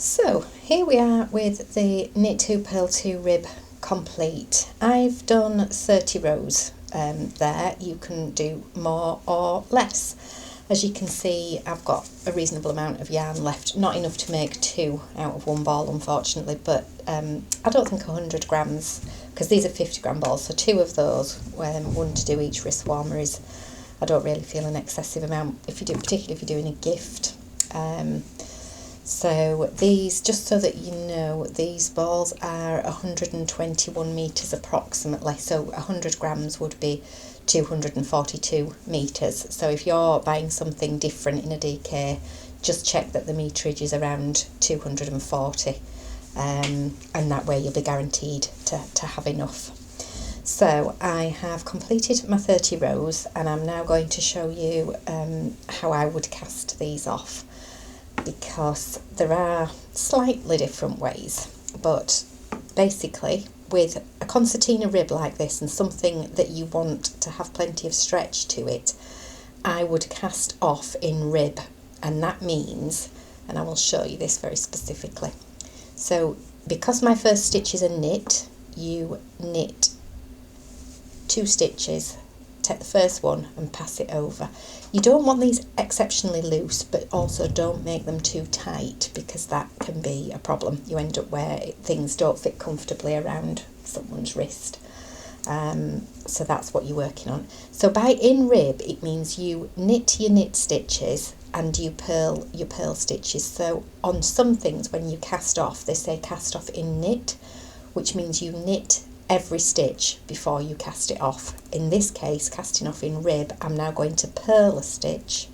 So here we are with the knit 2 purl 2 rib complete. I've done 30 rows there. You can do more or less. As you can see, I've got a reasonable amount of yarn left, not enough to make 2 out of 1 ball unfortunately, but I don't think 100 grams, because these are 50 gram balls, so 2 of those, one to do each wrist warmer, is, I don't really feel an excessive amount, if you do, particularly if you're doing a gift. So these, just so that you know, these balls are 121 metres approximately, so 100 grams would be 242 metres. So if you're buying something different in a DK, just check that the meterage is around 240, and that way you'll be guaranteed to have enough. So I have completed my 30 rows, and I'm now going to show you how I would cast these off, because there are slightly different ways, but basically with a concertina rib like this and something that you want to have plenty of stretch to it, I would cast off in rib, and that means, and I will show you this very specifically. So because my first stitches are knit, you knit 2 stitches, take the first one and pass it over. You don't want these exceptionally loose, but also don't make them too tight, because that can be a problem. You end up where things don't fit comfortably around someone's wrist. So that's what you're working on. So by in rib, it means you knit your knit stitches and you purl your purl stitches. So on some things, when you cast off, they say cast off in knit, which means you knit every stitch before you cast it off. In this case, casting off in rib, I'm now going to purl a stitch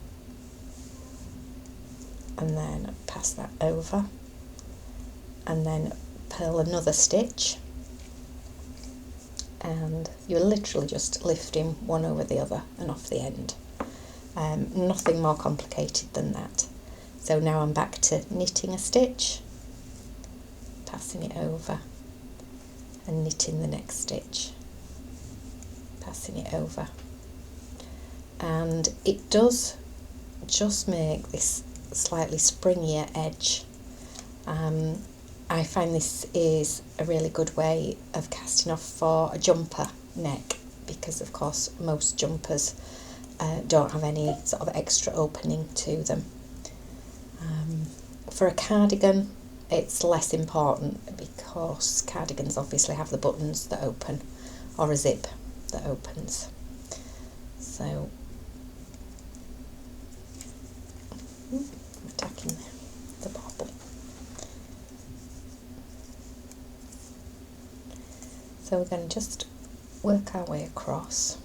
and then pass that over, and then purl another stitch, and you're literally just lifting one over the other and off the end. Nothing more complicated than that. So now I'm back to knitting a stitch, passing it over, and knitting the next stitch, passing it over. And it does just make this slightly springier edge. I find this is a really good way of casting off for a jumper neck, because of course most jumpers don't have any sort of extra opening to them. For a cardigan, it's less important, because cardigans obviously have the buttons that open, or a zip that opens. So I'm attacking the bobble. So we're going to just work our way across.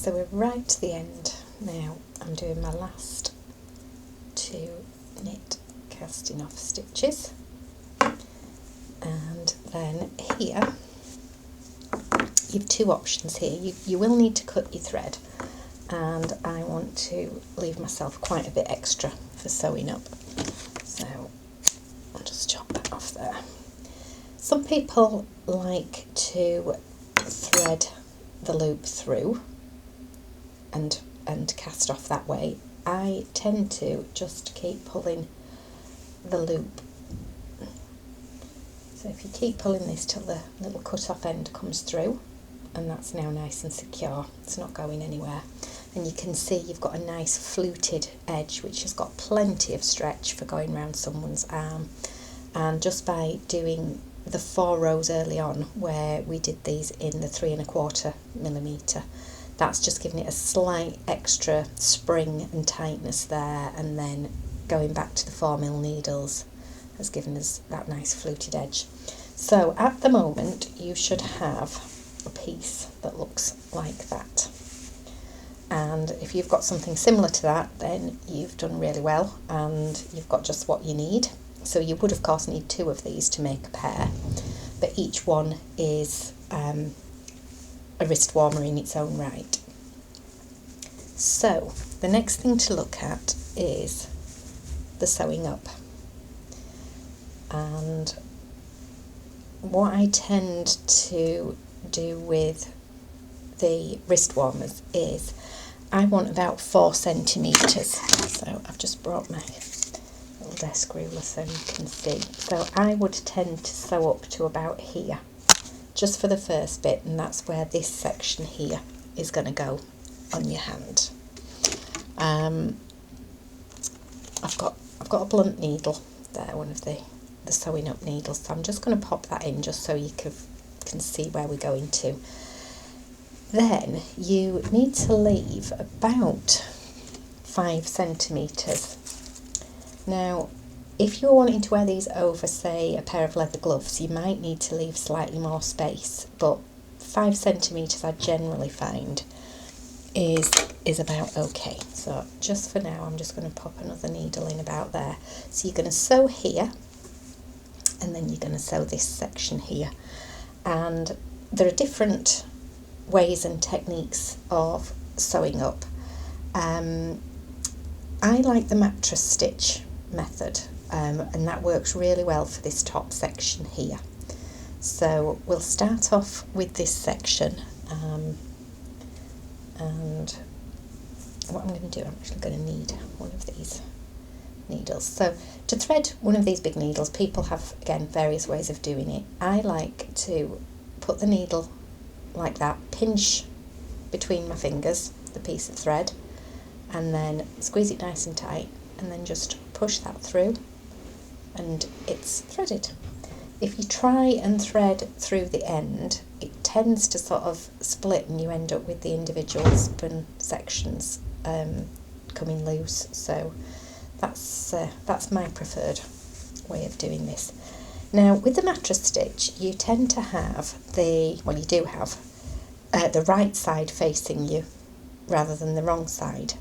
so we're right to the end now. I'm doing my last 2 knit casting off stitches, and then here you've 2 options here. You will need to cut your thread, and I want to leave myself quite a bit extra for sewing up, so I'll just chop that off there. Some people like to thread the loop through and cast off that way. I tend to just keep pulling the loop. So if you keep pulling this till the little cut off end comes through, and that's now nice and secure, it's not going anywhere, and you can see you've got a nice fluted edge which has got plenty of stretch for going around someone's arm. And just by doing the 4 rows early on where we did these in the 3¼ mm, that's just giving it a slight extra spring and tightness there, and then going back to the 4mm needles has given us that nice fluted edge. So at the moment you should have a piece that looks like that, and if you've got something similar to that, then you've done really well and you've got just what you need. So you would of course need 2 of these to make a pair, but each one is a wrist warmer in its own right. So the next thing to look at is the sewing up, and what I tend to do with the wrist warmers is I want about 4 centimetres. So I've just brought my little desk ruler so you can see. So I would tend to sew up to about here, just for the first bit, and that's where this section here is going to go on your hand. I've got a blunt needle there, one of the sewing up needles, so I'm just going to pop that in just so you can see where we're going to. Then you need to leave about 5 centimetres. Now if you're wanting to wear these over, say, a pair of leather gloves, you might need to leave slightly more space, but 5 centimetres I generally find is about okay. So just for now I'm just going to pop another needle in about there. So you're going to sew here, and then you're going to sew this section here, and there are different ways and techniques of sewing up. I like the mattress stitch method, and that works really well for this top section here. So we'll start off with this section, and what I'm going to do, I'm actually going to need one of these needles. So to thread one of these big needles, people have, again, various ways of doing it. I like to put the needle like that, pinch between my fingers the piece of thread, and then squeeze it nice and tight, and then just push that through, and it's threaded. If you try and thread through the end, it tends to sort of split and you end up with the individual spun sections coming loose. So that's my preferred way of doing this. Now with the mattress stitch, you tend to have the right side facing you rather than the wrong side.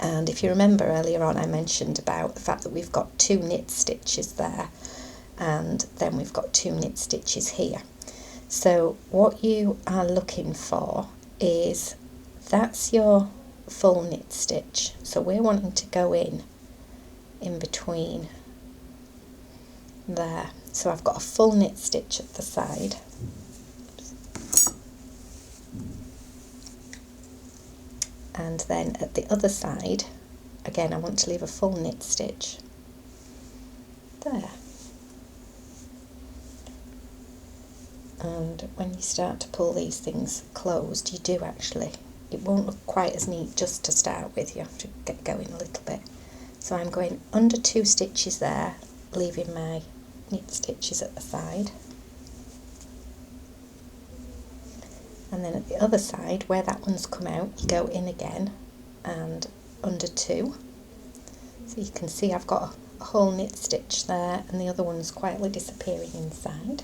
And if you remember earlier on, I mentioned about the fact that we've got 2 knit stitches there, and then we've got 2 knit stitches here. So what you are looking for is, that's your full knit stitch. So we're wanting to go in between there. So I've got a full knit stitch at the side. And then at the other side, again, I want to leave a full knit stitch there. And when you start to pull these things closed, you do actually, it won't look quite as neat just to start with. You have to get going a little bit. So I'm going under 2 stitches there, leaving my knit stitches at the side. And then at the other side, where that one's come out, you go in again and under 2. So you can see I've got a whole knit stitch there, and the other one's quietly disappearing inside.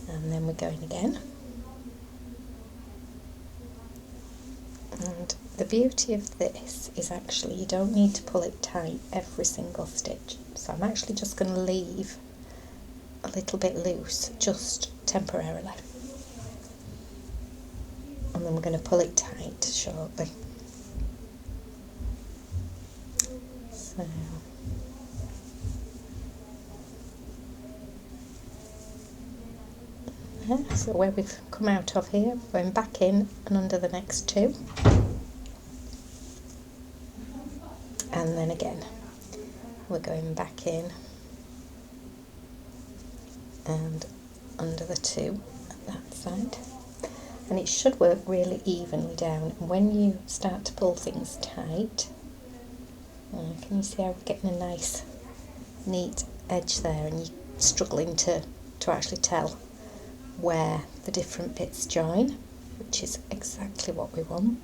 And then we're going again. And the beauty of this is actually you don't need to pull it tight every single stitch. So I'm actually just going to leave a little bit loose, just temporarily. And then we're going to pull it tight shortly. So, yeah, so where we've come out of here, going back in and under the next two. And then again, we're going back in and under the two at that side. And it should work really evenly down. And when you start to pull things tight, can you see how we're getting a nice neat edge there, and you're struggling to actually tell where the different bits join, which is exactly what we want.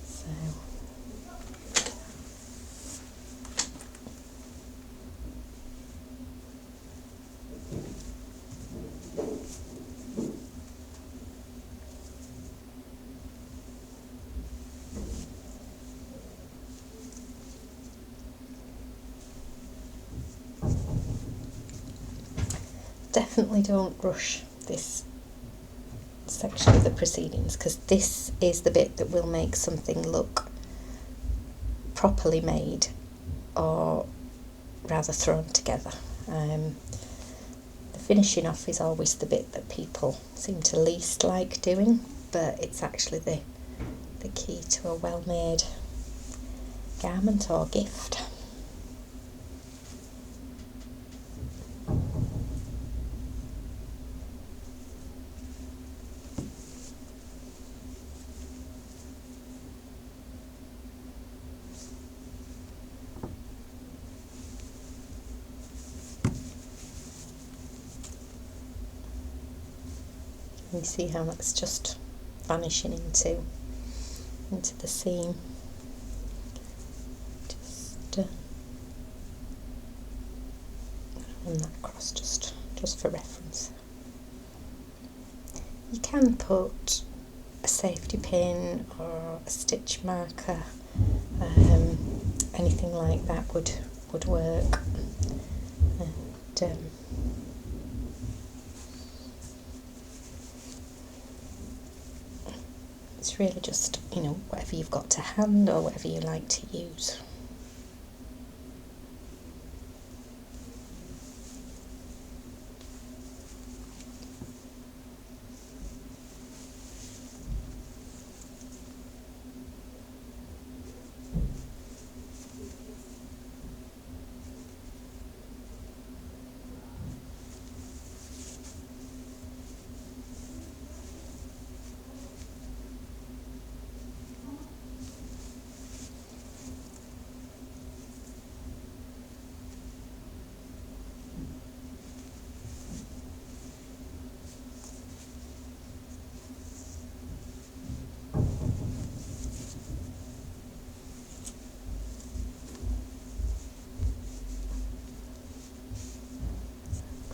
So definitely don't rush this section of the proceedings, because this is the bit that will make something look properly made, or rather thrown together. The finishing off is always the bit that people seem to least like doing, but it's actually the key to a well-made garment or gift. You see how that's just vanishing into the seam. Just run that across just for reference. You can put a safety pin or a stitch marker, anything like that would work. And it's really just, whatever you've got to hand or whatever you like to use.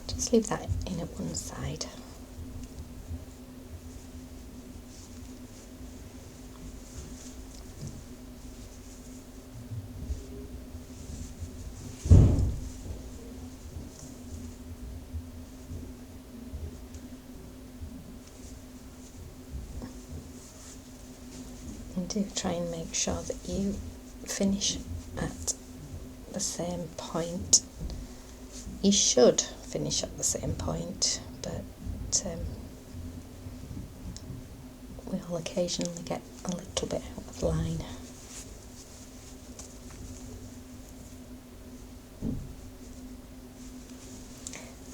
Just leave that in at one side. And do try and make sure that you finish at the same point. You should finish at the same point, but we'll occasionally get a little bit out of line.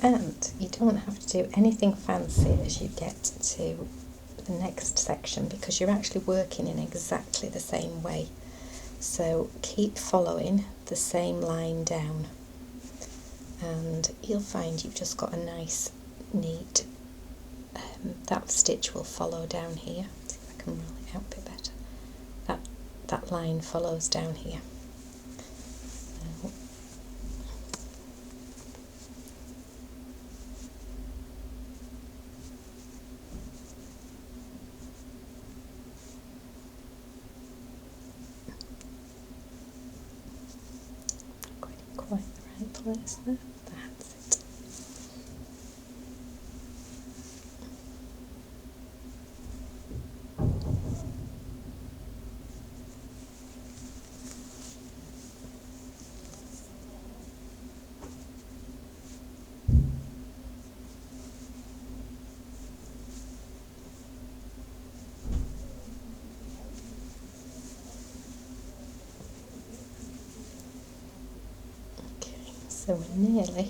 And you don't have to do anything fancy as you get to the next section, because you're actually working in exactly the same way. So keep following the same line down, and you'll find you've just got a nice neat that stitch will follow down here. See if I can roll it out a bit better. That line follows down here. So, That's it. So we're nearly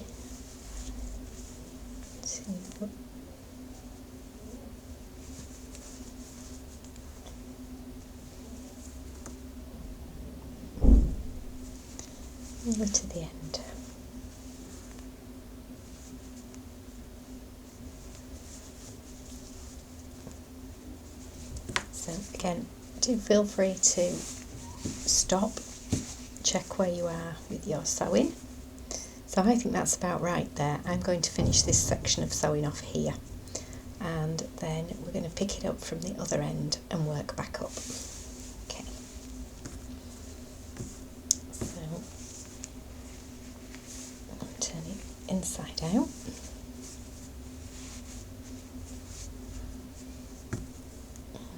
to the end. So again, do feel free to stop, check where you are with your sewing. So I think that's about right there. I'm going to finish this section of sewing off here, and then we're going to pick it up from the other end and work back up. Okay. So I'll turn it inside out.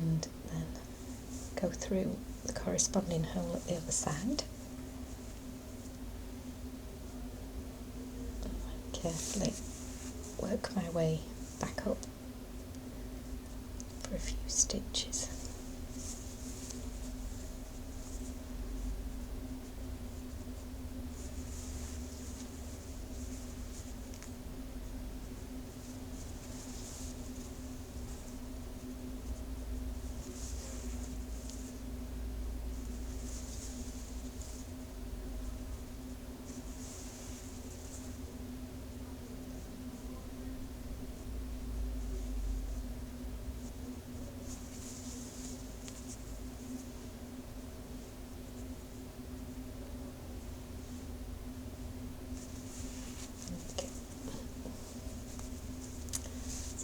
And then go through the corresponding hole at the other side. Carefully work my way back up for a few stitches.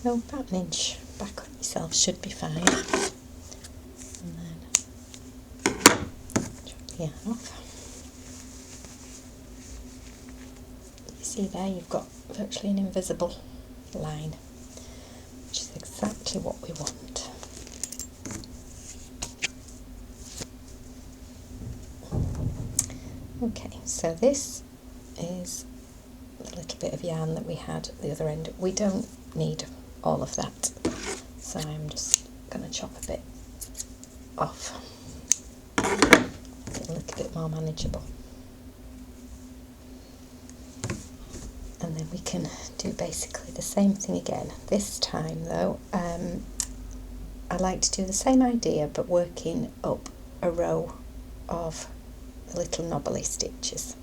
So about an inch back on yourself should be fine. And then chop the yarn off. You see there, you've got virtually an invisible line, which is exactly what we want. Okay, so this is the little bit of yarn that we had at the other end. We don't need all of that, so I'm just going to chop a bit off, get a little bit more manageable, and then we can do basically the same thing again. This time though, I like to do the same idea but working up a row of the little knobbly stitches.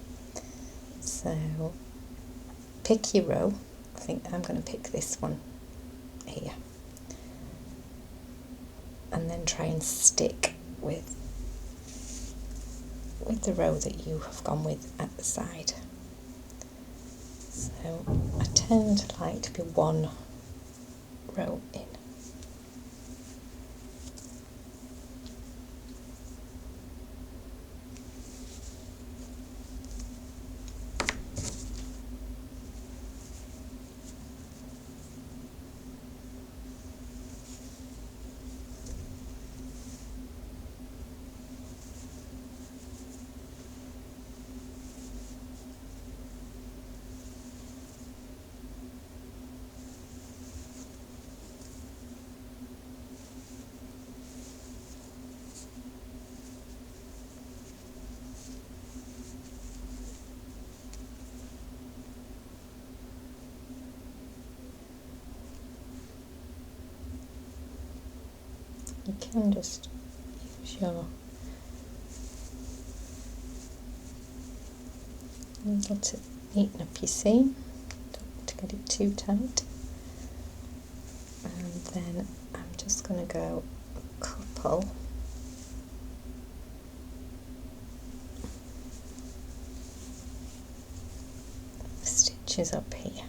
So pick your row. I think I'm going to pick this one here, and then try and stick with the row that you have gone with at the side. So I tend to like to be one row in. You can just use your needle to neaten up your seam, don't want to get it too tight, and then I'm just going to go a couple of stitches up here.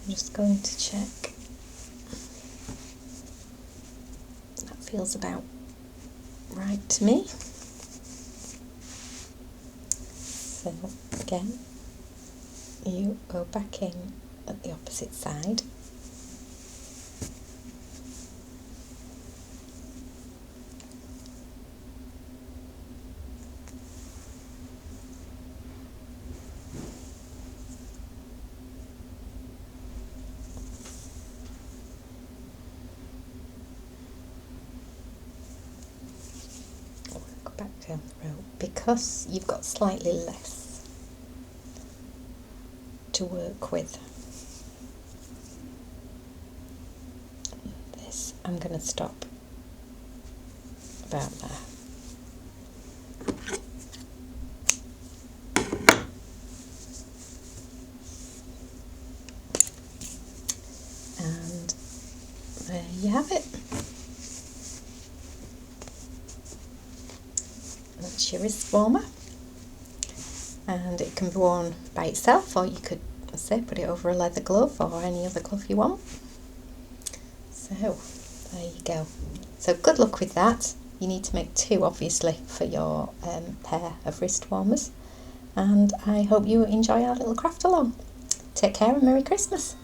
I'm just going to check. That feels about right to me. So again, you go back in at the opposite side. Work back down the row because you've got slightly less to work with. This I'm going to stop about there. And there you have it. That's your wrist warmer, and it can be worn by itself, or you could say put it over a leather glove or any other glove you want. So there you go. So good luck with that. You need to make 2 obviously for your pair of wrist warmers, and I hope you enjoy our little craft along. Take care and Merry Christmas.